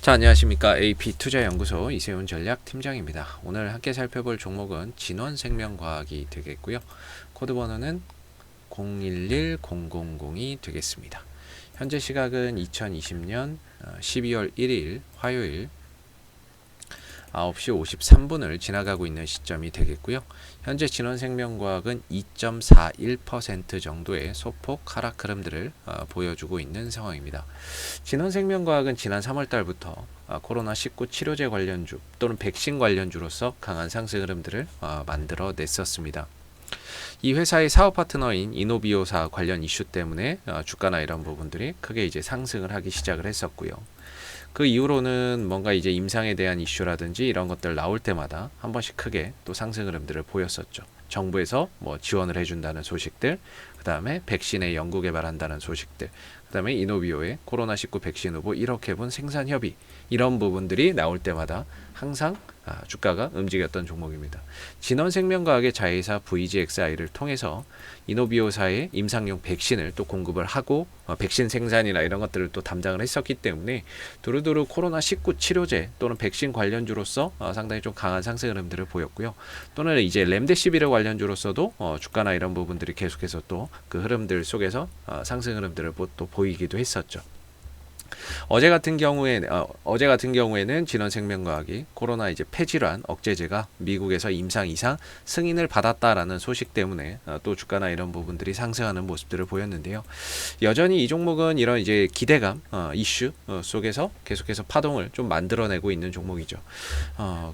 자, 안녕하십니까. AP투자연구소 이세훈 전략팀장입니다. 오늘 함께 살펴볼 종목은 진원생명과학이 되겠고요. 코드번호는 011000이 되겠습니다. 현재 시각은 2020년 12월 1일 화요일 9시 53분을 지나가고 있는 시점이 되겠고요. 현재 진원생명과학은 2.41% 정도의 소폭 하락 흐름들을 보여주고 있는 상황입니다. 진원생명과학은 지난 3월 달부터 코로나19 치료제 관련주 또는 백신 관련주로서 강한 상승 흐름들을 만들어냈었습니다. 이 회사의 사업 파트너인 이노비오사 관련 이슈 때문에 주가나 이런 부분들이 크게 이제 상승을 하기 시작을 했었고요. 그 이후로는 뭔가 이제 임상에 대한 이슈라든지 이런 것들 나올 때마다 한 번씩 크게 또 상승 흐름들을 보였었죠. 정부에서 뭐 지원을 해준다는 소식들, 그 다음에 백신의 연구 개발한다는 소식들, 그 다음에 이노비오의 코로나19 백신 후보 1억 회분 생산 협의, 이런 부분들이 나올 때마다 항상 주가가 움직였던 종목입니다. 진원생명과학의 자회사 VGXI를 통해서 이노비오사의 임상용 백신을 또 공급을 하고 백신 생산이나 이런 것들을 또 담당을 했었기 때문에 두루두루 코로나19 치료제 또는 백신 관련주로서 상당히 좀 강한 상승 흐름들을 보였고요. 또는 이제 렘데시비르 관련주로서도 주가나 이런 부분들이 계속해서 또 그 흐름들 속에서 상승 흐름들을 또 보이기도 했었죠. 어제 같은 경우에는 진원생명과학이 코로나 이제 폐질환 억제제가 미국에서 임상 이상 승인을 받았다라는 소식 때문에 또 주가나 이런 부분들이 상승하는 모습들을 보였는데요. 여전히 이 종목은 이런 이제 기대감 이슈 속에서 계속해서 파동을 좀 만들어내고 있는 종목이죠.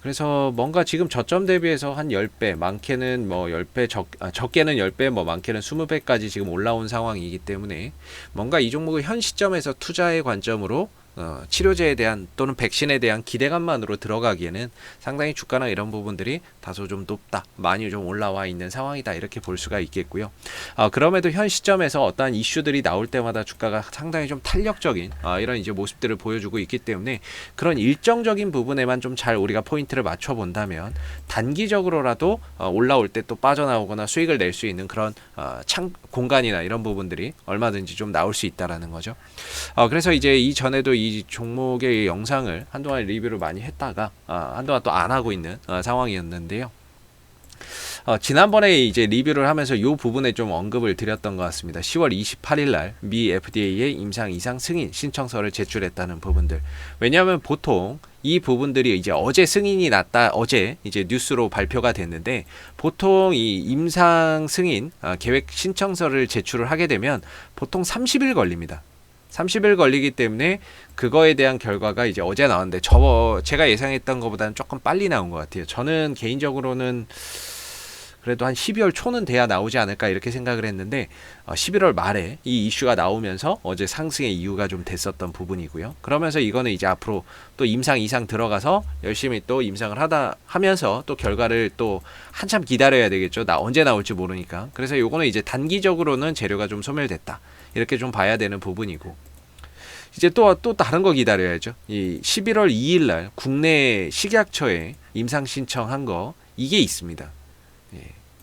그래서 뭔가 지금 저점 대비해서 한 10배, 많게는 뭐 10배, 적게는 10배, 뭐 많게는 20배까지 지금 올라온 상황이기 때문에 뭔가 이 종목을 현 시점에서 투자의 관점으로 치료제에 대한 또는 백신에 대한 기대감만으로 들어가기에는 상당히 주가나 이런 부분들이 다소 좀 높다, 많이 좀 올라와 있는 상황이다, 이렇게 볼 수가 있겠고요. 그럼에도 현 시점에서 어떠한 이슈들이 나올 때마다 주가가 상당히 좀 탄력적인 이런 이제 모습들을 보여주고 있기 때문에 그런 일정적인 부분에만 좀 잘 우리가 포인트를 맞춰 본다면 단기적으로라도 올라올 때 또 빠져나오거나 수익을 낼 수 있는 그런 공간이나 이런 부분들이 얼마든지 좀 나올 수 있다라는 거죠. 그래서 이제 이전에도 이 종목의 영상을 한동안 리뷰를 많이 했다가 한동안 또 안 하고 있는 상황이었는데요. 지난번에 이제 리뷰를 하면서 이 부분에 좀 언급을 드렸던 것 같습니다. 10월 28일 날 미 FDA에 임상 이상 승인 신청서를 제출했다는 부분들. 왜냐하면 보통 이 부분들이 이제 어제 승인이 났다, 어제 이제 뉴스로 발표가 됐는데, 보통 이 임상 승인 계획 신청서를 제출을 하게 되면 보통 30일 걸립니다. 30일 걸리기 때문에 그거에 대한 결과가 이제 어제 나왔는데 제가 예상했던 것보다는 조금 빨리 나온 것 같아요. 저는 개인적으로는 그래도 한 12월 초는 돼야 나오지 않을까 이렇게 생각을 했는데 11월 말에 이 이슈가 나오면서 어제 상승의 이유가 좀 됐었던 부분이고요. 그러면서 이거는 이제 앞으로 또 임상 이상 들어가서 열심히 또 임상을 하면서 또 결과를 또 한참 기다려야 되겠죠. 언제 나올지 모르니까. 그래서 요거는 이제 단기적으로는 재료가 좀 소멸됐다, 이렇게 좀 봐야 되는 부분이고, 이제 또 다른 거 기다려야죠. 이 11월 2일 날 국내 식약처에 임상 신청한 거 이게 있습니다.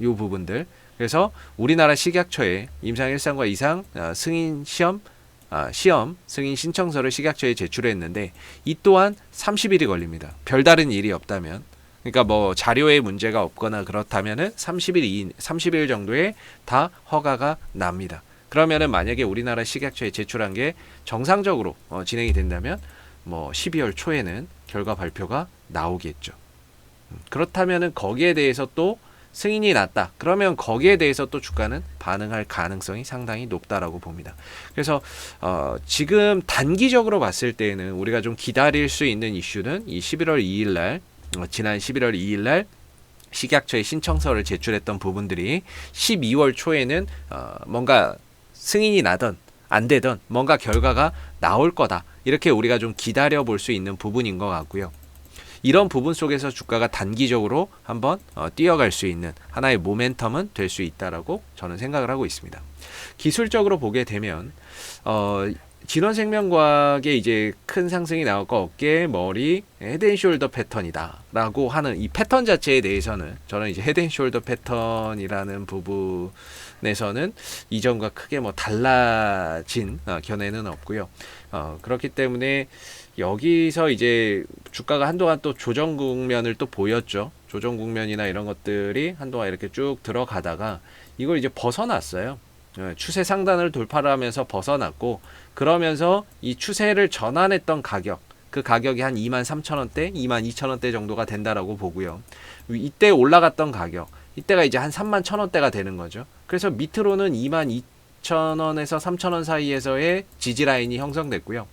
요 부분들. 그래서 우리나라 식약처에 임상 1상과 이상 승인 시험 승인 신청서를 식약처에 제출했는데 이 또한 30일이 걸립니다. 별다른 일이 없다면. 그러니까 뭐 자료에 문제가 없거나 그렇다면은 30일 정도에 다 허가가 납니다. 그러면은 만약에 우리나라 식약처에 제출한 게 정상적으로 진행이 된다면 뭐 12월 초에는 결과 발표가 나오겠죠. 그렇다면은 거기에 대해서 또 승인이 났다, 그러면 거기에 대해서 또 주가는 반응할 가능성이 상당히 높다라고 봅니다. 그래서 지금 단기적으로 봤을 때는 우리가 좀 기다릴 수 있는 이슈는 이 11월 2일 날 지난 11월 2일 날 식약처에 신청서를 제출했던 부분들이 12월 초에는 뭔가 승인이 나던 안 되던 뭔가 결과가 나올 거다, 이렇게 우리가 좀 기다려 볼 수 있는 부분인 것 같고요. 이런 부분 속에서 주가가 단기적으로 한번 뛰어갈 수 있는 하나의 모멘텀은 될 수 있다라고 저는 생각을 하고 있습니다. 기술적으로 보게 되면 진원생명과학의 이제 큰 상승이 나올 거 어깨, 머리, 헤드앤숄더 패턴이다라고 하는 이 패턴 자체에 대해서는 저는 이제 헤드앤숄더 패턴이라는 부분에서는 이전과 크게 뭐 달라진 견해는 없고요. 그렇기 때문에 여기서 이제 주가가 한동안 또 조정 국면을 또 보였죠. 조정 국면이나 이런 것들이 한동안 이렇게 쭉 들어가다가 이걸 이제 벗어났어요. 추세 상단을 돌파를 하면서 벗어났고, 그러면서 이 추세를 전환했던 가격, 그 가격이 한 23,000원대, 22,000원대 정도가 된다라고 보고요. 이때 올라갔던 가격, 이때가 이제 한 31,000원대가 되는 거죠. 그래서 밑으로는 22,000원에서 3,000원 사이에서의 지지 라인이 형성됐고요.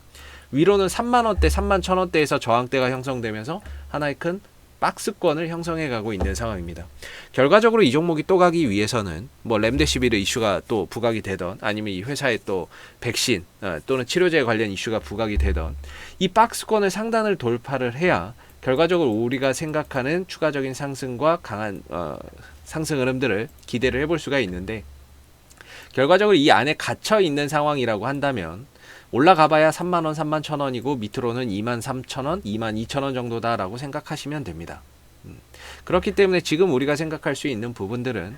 위로는 30,000원대, 31,000원대에서 저항대가 형성되면서 하나의 큰 박스권을 형성해 가고 있는 상황입니다. 결과적으로 이 종목이 또 가기 위해서는 뭐 렘데시비르 이슈가 또 부각이 되던, 아니면 이 회사의 또 백신 또는 치료제 관련 이슈가 부각이 되던 이 박스권을 상단을 돌파를 해야 결과적으로 우리가 생각하는 추가적인 상승과 강한 상승 흐름들을 기대를 해볼 수가 있는데, 결과적으로 이 안에 갇혀 있는 상황이라고 한다면 올라가봐야 3만원, 31,000원이고 밑으로는 23,000원, 22,000원 정도다라고 생각하시면 됩니다. 그렇기 때문에 지금 우리가 생각할 수 있는 부분들은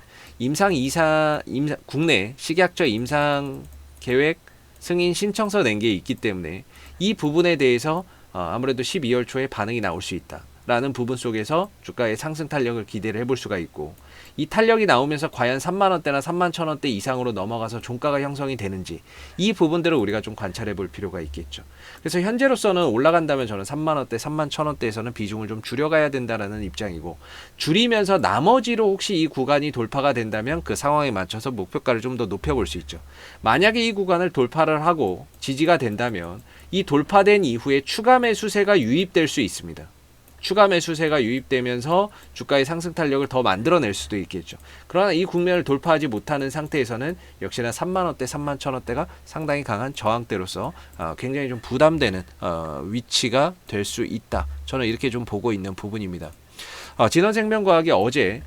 국내 식약처 임상 계획 승인 신청서 낸 게 있기 때문에 이 부분에 대해서 아무래도 12월 초에 반응이 나올 수 있다라는 부분 속에서 주가의 상승 탄력을 기대를 해볼 수가 있고, 이 탄력이 나오면서 과연 31,000원대나 31,000원대 이상으로 넘어가서 종가가 형성이 되는지, 이 부분들을 우리가 좀 관찰해 볼 필요가 있겠죠. 그래서 현재로서는 올라간다면 저는 30,000원대, 31,000원대에서는 비중을 좀 줄여가야 된다라는 입장이고, 줄이면서 나머지로 혹시 이 구간이 돌파가 된다면 그 상황에 맞춰서 목표가를 좀 더 높여볼 수 있죠. 만약에 이 구간을 돌파를 하고 지지가 된다면 이 돌파된 이후에 추가 매수세가 유입될 수 있습니다. 추가 매수세가 유입되면서 주가의 상승 탄력을 더 만들어낼 수도 있겠죠. 그러나 이 국면을 돌파하지 못하는 상태에서는 역시나 30,000원대, 31,000원대가 상당히 강한 저항대로서 굉장히 좀 부담되는 위치가 될 수 있다. 저는 이렇게 좀 보고 있는 부분입니다. 진원생명과학이 어제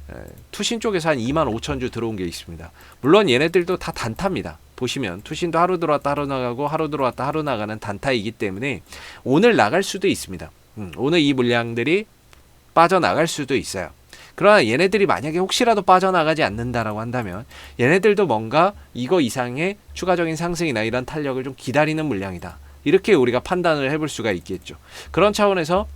투신 쪽에서 한 25,000주 들어온 게 있습니다. 물론 얘네들도 다 단타입니다. 보시면 투신도 하루 들어왔다 하루 나가고 하루 들어왔다 하루 나가는 단타이기 때문에 오늘 나갈 수도 있습니다. 오늘 이 물량들이 빠져나갈 수도 있어요. 그러나 얘네들이 만약에 혹시라도 빠져나가지 않는다라고 한다면 얘네들도 뭔가 이거 이상의 추가적인 상승이나 이런 탄력을 좀 기다리는 물량이다. 이렇게 우리가 판단을 해볼 수가 있겠죠. 그런 차원에서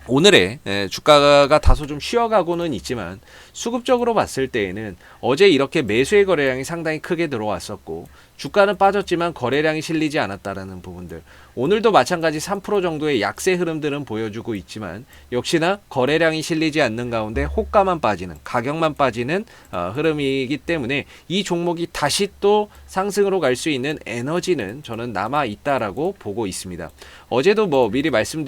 오늘의 주가가 다소 좀 쉬어가고는 있지만 수급적으로 봤을 때에는 어제 이렇게 매수의 거래량이 상당히 크게 들어왔었고 주가는 빠졌지만 거래량이 실리지 않았다라는 부분들, 오늘도 마찬가지 3% 정도의 약세 흐름들은 보여주고 있지만 역시나 거래량이 실리지 않는 가운데 호가만 빠지는, 가격만 빠지는 흐름이기 때문에 이 종목이 다시 또 상승으로 갈 수 있는 에너지는 저는 남아 있다라고 보고 있습니다. 어제도 뭐 미리 말씀을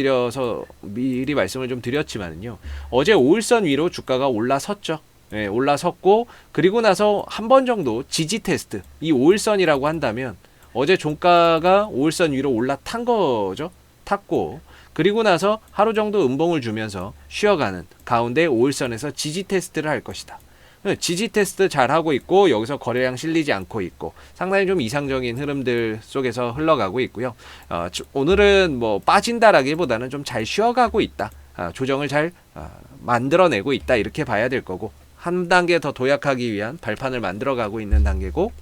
좀 드렸지만요, 어제 5일선 위로 주가가 올라섰죠. 네, 올라섰고 그리고 나서 한 번 정도 지지 테스트, 이 5일선이라고 한다면 어제 종가가 5일선 위로 올라탄 거죠. 탔고 그리고 나서 하루 정도 음봉을 주면서 쉬어가는 가운데 5일선에서 지지 테스트를 할 것이다. 지지 테스트 잘 하고 있고 여기서 거래량 실리지 않고 있고 상당히 좀 이상적인 흐름들 속에서 흘러가고 있고요. 오늘은 뭐 빠진다라기보다는 좀 잘 쉬어가고 있다. 조정을 잘 만들어내고 있다. 이렇게 봐야 될 거고, 한 단계 더 도약하기 위한 발판을 만들어가고 있는 단계고,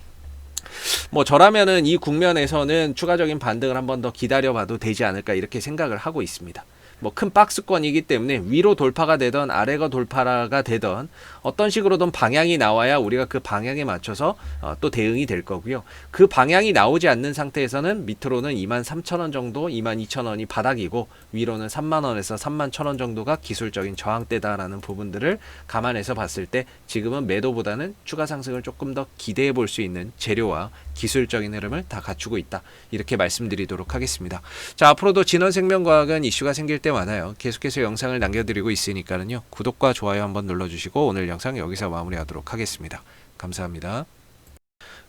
뭐 저라면은 이 국면에서는 추가적인 반등을 한 번 더 기다려봐도 되지 않을까 이렇게 생각을 하고 있습니다. 뭐 큰 박스권이기 때문에 위로 돌파가 되던 아래가 돌파가 되던 어떤 식으로든 방향이 나와야 우리가 그 방향에 맞춰서 또 대응이 될 거고요. 그 방향이 나오지 않는 상태에서는 밑으로는 23,000원 정도, 22,000원이 바닥이고 위로는 30,000원에서 31,000원 정도가 기술적인 저항대다라는 부분들을 감안해서 봤을 때 지금은 매도보다는 추가 상승을 조금 더 기대해 볼 수 있는 재료와 기술적인 흐름을 다 갖추고 있다. 이렇게 말씀드리도록 하겠습니다. 자, 앞으로도 진원생명과학은 이슈가 생길 때 많아요. 계속해서 영상을 남겨드리고 있으니까는요. 구독과 좋아요 한번 눌러주시고 오늘 영상 여기서 마무리하도록 하겠습니다. 감사합니다.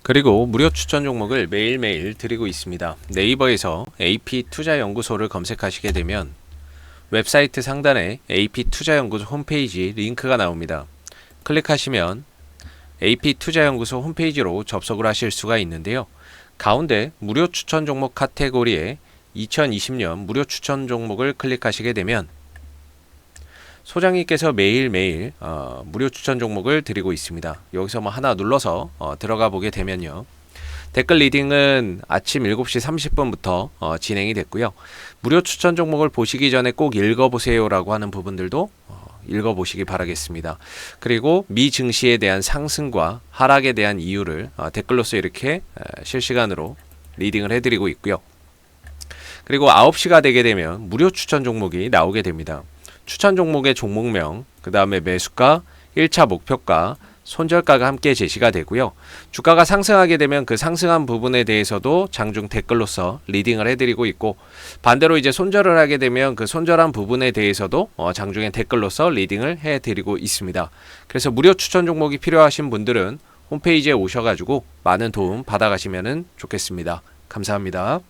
그리고 무료 추천 종목을 매일매일 드리고 있습니다. 네이버에서 AP투자연구소를 검색하시게 되면 웹사이트 상단에 AP투자연구소 홈페이지 링크가 나옵니다. 클릭하시면 AP투자연구소 홈페이지로 접속을 하실 수가 있는데요. 가운데 무료 추천 종목 카테고리에 2020년 무료 추천 종목을 클릭하시게 되면 소장님께서 매일매일 무료 추천 종목을 드리고 있습니다. 여기서 뭐 하나 눌러서 들어가 보게 되면요. 댓글 리딩은 아침 7시 30분부터 진행이 됐고요. 무료 추천 종목을 보시기 전에 꼭 읽어보세요 라고 하는 부분들도 읽어보시기 바라겠습니다. 그리고 미 증시에 대한 상승과 하락에 대한 이유를 댓글로서 이렇게 실시간으로 리딩을 해드리고 있고요. 그리고 9시가 되게 되면 무료 추천 종목이 나오게 됩니다. 추천 종목의 종목명, 그 다음에 매수가, 1차 목표가, 손절가가 함께 제시가 되고요. 주가가 상승하게 되면 그 상승한 부분에 대해서도 장중 댓글로서 리딩을 해드리고 있고, 반대로 이제 손절을 하게 되면 그 손절한 부분에 대해서도 장중에 댓글로서 리딩을 해드리고 있습니다. 그래서 무료 추천 종목이 필요하신 분들은 홈페이지에 오셔가지고 많은 도움 받아가시면 좋겠습니다. 감사합니다.